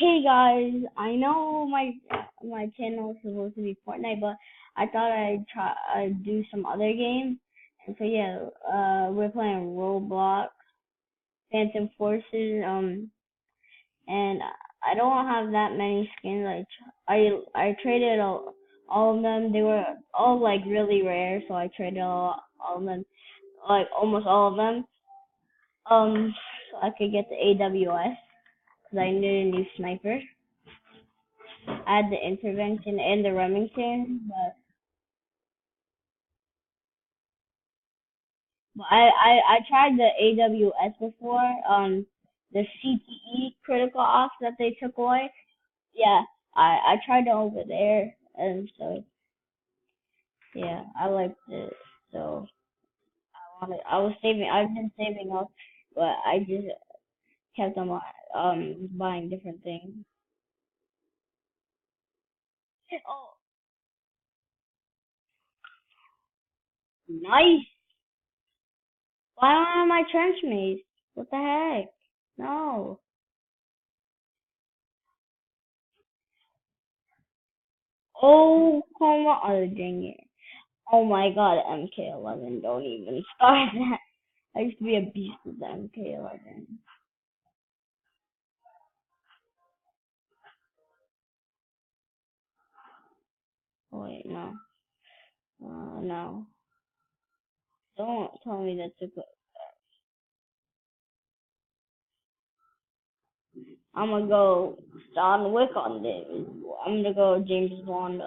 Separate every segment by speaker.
Speaker 1: Hey guys, I know my channel is supposed to be Fortnite, but I thought I'd do some other games. And so yeah, we're playing Roblox, Phantom Forces, and I don't have that many skins. I traded all of them. They were all like really rare, so I traded all of them, like almost all of them. So I could get the AWS because I need a new sniper. Add the intervention and the Remington, but I tried the AWS before, the CTE critical ops that they took away. Yeah, I tried it over there, and so yeah, I liked it. So I've been saving up, but I just kept on buying different things. Oh, nice! Why don't I have my trench maze? What the heck? No. Oh, come on. Oh, dang it. Oh my god, MK11. Don't even start that. I used to be a beast with the MK11. Oh, wait, no. No. Don't tell me that to go. I'm gonna go John Wick on this. I'm gonna go James Bond.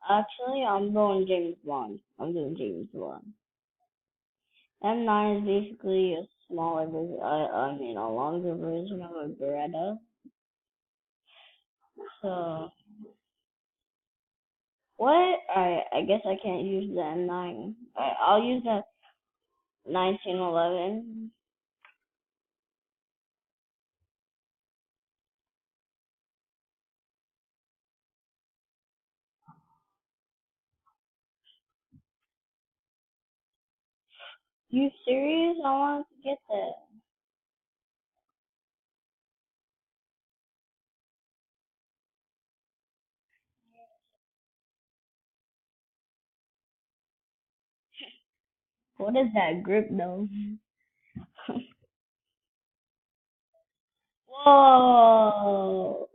Speaker 1: Actually, I'm going James Bond. I'm doing James Bond. M9 is basically a smaller version. I mean, a longer version of a Beretta. So, what? I guess I can't use the M9. I'll use the 1911. You serious? I want to get that. What is that grip though? Whoa!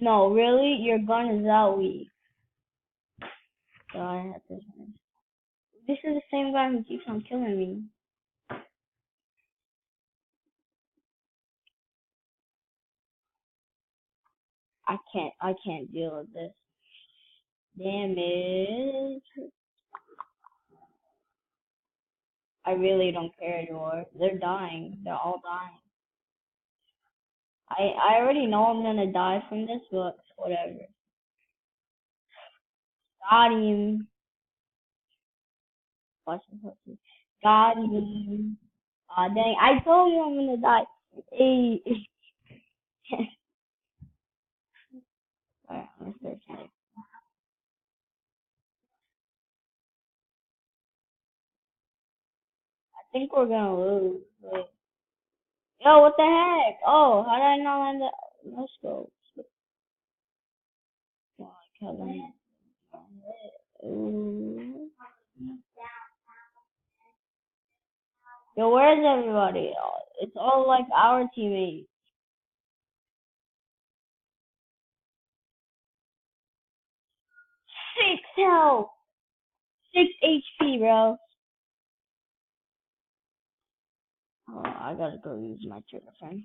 Speaker 1: No, really? Your gun is that weak. So I have this one. This is the same guy who keeps on killing me. I can't deal with this. Damage. I really don't care anymore. They're dying. They're all dying. I already know I'm gonna die from this, but whatever. Got him. Watch this. Got him. Aw, dang. I told you I'm gonna die. Hey. Alright, let's search it. I think we're gonna lose. Wait. Yo, what the heck? Oh, how did I not land the no scope? Oh, I can't land it. Ooh. Yo, where's everybody? Oh, it's all like our teammates. 6 health. 6 HP, bro. Oh, I gotta go use my trigger friend.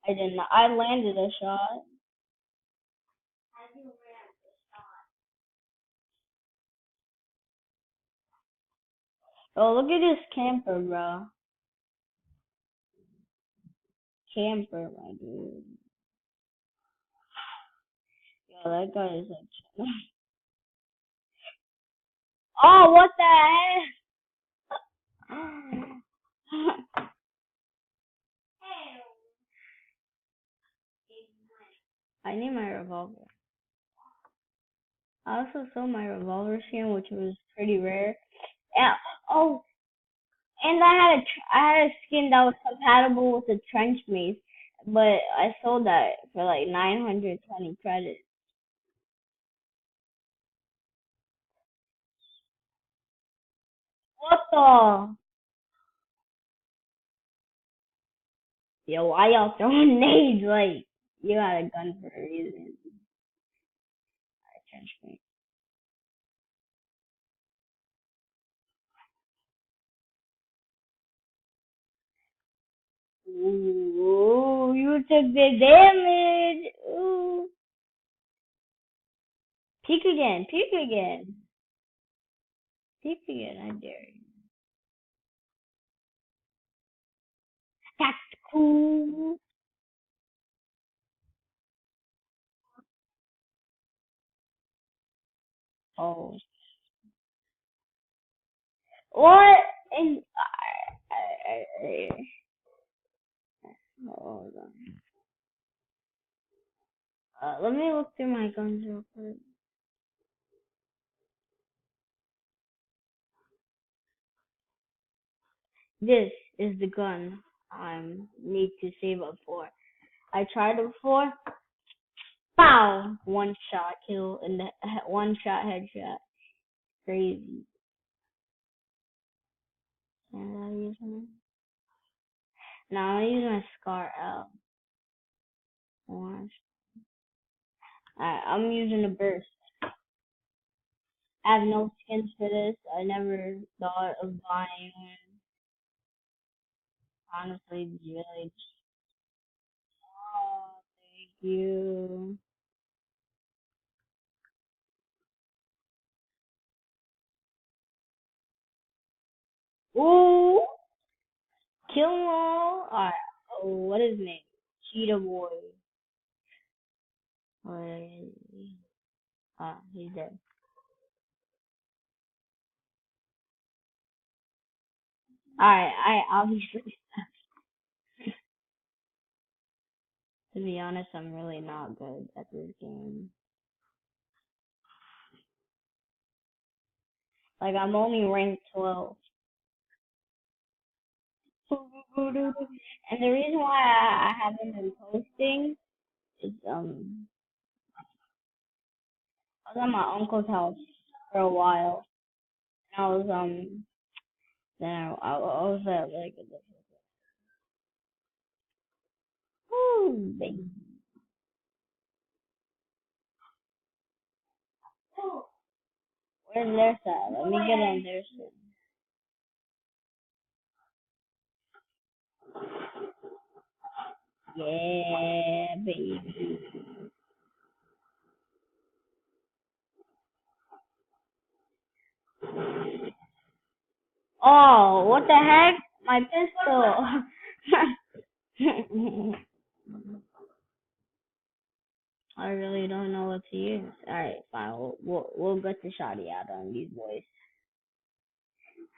Speaker 1: I did not. I landed a shot. Oh, look at this camper, bro. Camper, my dude. Yo, that guy is like. Oh, what the heck? I need my revolver. I also sold my revolver skin, which was pretty rare. And oh, and I had a skin that was compatible with the trench mace, but I sold that for like 920 credits. What the? Yo, why y'all throwing nades? Like, you got a gun for a reason. Trench mace. Ooh, you took the damage. Ooh. Peek again, peek again. Peek again, I dare you. That's cool. Oh. What? And hold on. Let me look through my guns real quick. This is the gun I need to save up for. I tried it before. Pow! One shot kill and the one shot headshot. Crazy. And I use my now I use my Scar L. Orange. I'm using a burst. I have no skins for this. I never thought of buying one. Honestly, really. Oh, thank you. Ooh, kill 'em all. Alright. Oh, what is his name? Cheetah Boy. Where is he? Ah, he's dead. Alright, I obviously, to be honest, I'm really not good at this game. Like, I'm only ranked 12. And the reason why I haven't been posting is, I was at my uncle's house for a while. And I was, then I was at, like, woo, baby. Where's their side? Let me get on their side. Yeah, baby. Oh, what the heck? My pistol. I really don't know what to use. Alright, fine. We'll get the shotty out on these boys.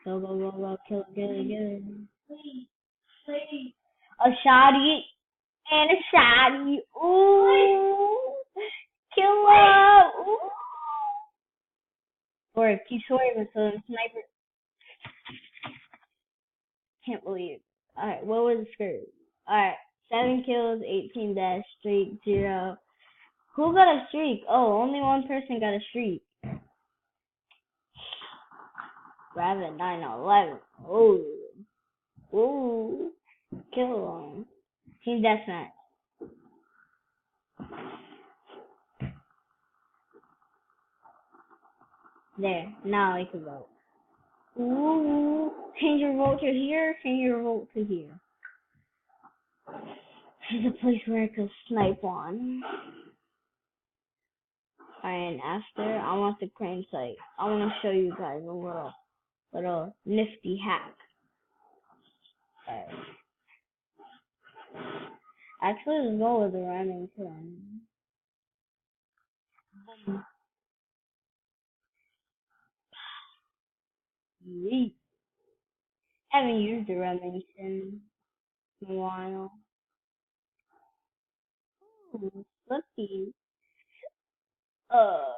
Speaker 1: Go, go, go, go. Kill it, kill it, kill it. A shotty and a shotty. Ooh. Kill him. Ooh. Or keep swerving so the sniper can't believe. Alright, what was the skirt? Alright, 7 kills, 18 dash, streak, 0. Who got a streak? Oh, only one person got a streak. Rabbit 911. Ooh. Ooh. Kill him. Team deathmatch. There. Now I can vote. Ooh. Change your vote to here. Change your vote to here. This is a place where I could snipe on. And after, I want the crane site. I want to show you guys a little nifty hack. Alright. Actually, let's go with the Remington. Yeet. Haven't used the Remington in a while. Ooh, lucky. Uh,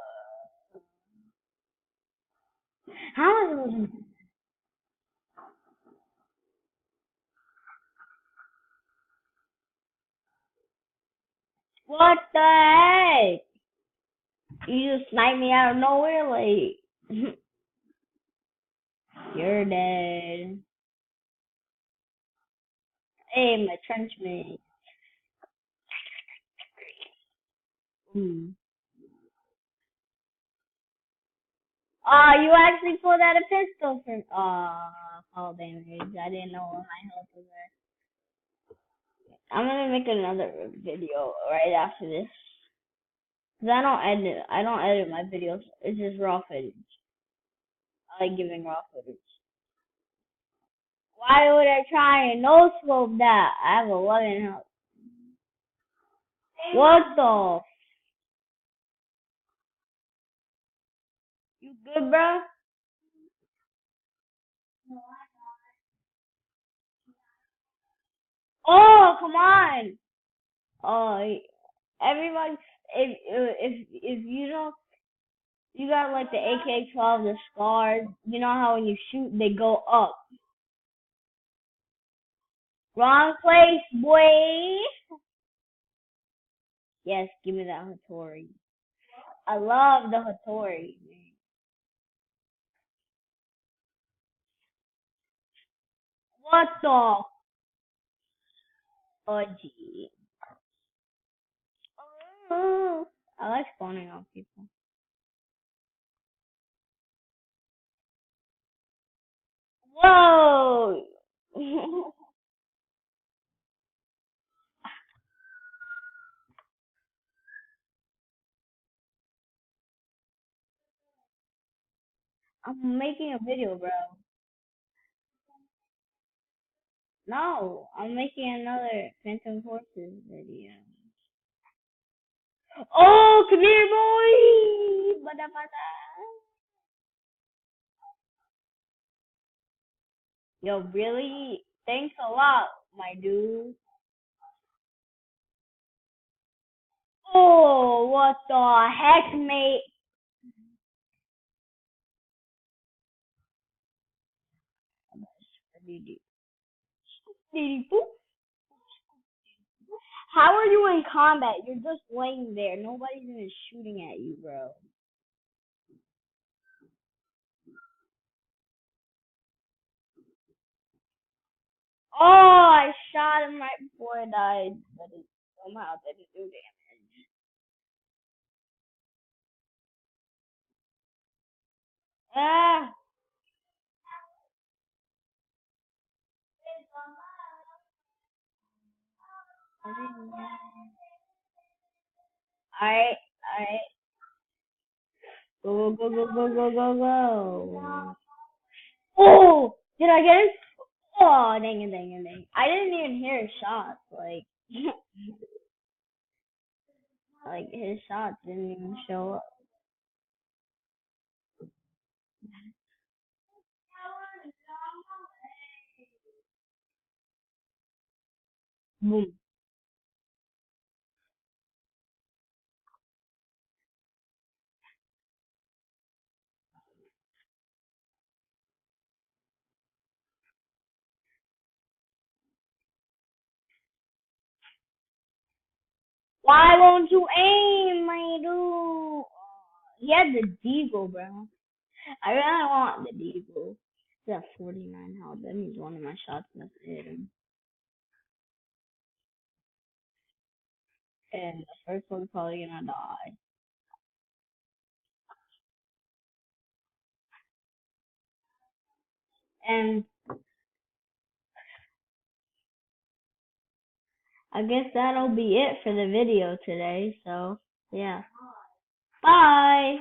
Speaker 1: How am I supposed to? What the heck? You just sniped me out of nowhere, like you're dead. Hey, my trenchmate. Hmm. You actually pulled out a pistol from. Fall damage. I didn't know what my health was at. I'm gonna make another video right after this. Cause I don't edit my videos. It's just raw footage. I like giving raw footage. Why would I try and no scope that? I have 11 health. What the? You good, bro? Oh, come on. Oh, everybody, if you don't, you got like the AK-12, the scars. You know how when you shoot, they go up. Wrong place, boy. Yes, give me that Hattori. I love the Hattori. What the? Oh, gee. Oh, I like spawning on people. Whoa! I'm making a video, bro. No, I'm making another Phantom Forces video. Oh, come here, boy! Bada bada. Yo, really? Thanks a lot, my dude. Oh, what the heck, mate? How are you in combat? You're just laying there. Nobody's even shooting at you, bro. Oh, I shot him right before I died, but it somehow didn't do damage. Ah! Alright, alright. Go, go, go, go, go, go, go. Oh! Did I get it? Oh, dang it, dang it, dang it. I didn't even hear his shots. Like, like his shots didn't even show up. Boom. Why won't you aim, my dude? He had the deagle, bro. I really want the deagle. He's at 49 health. That means one of my shots must hit him. And the first one's probably gonna die. And I guess that'll be it for the video today. So, yeah. Bye!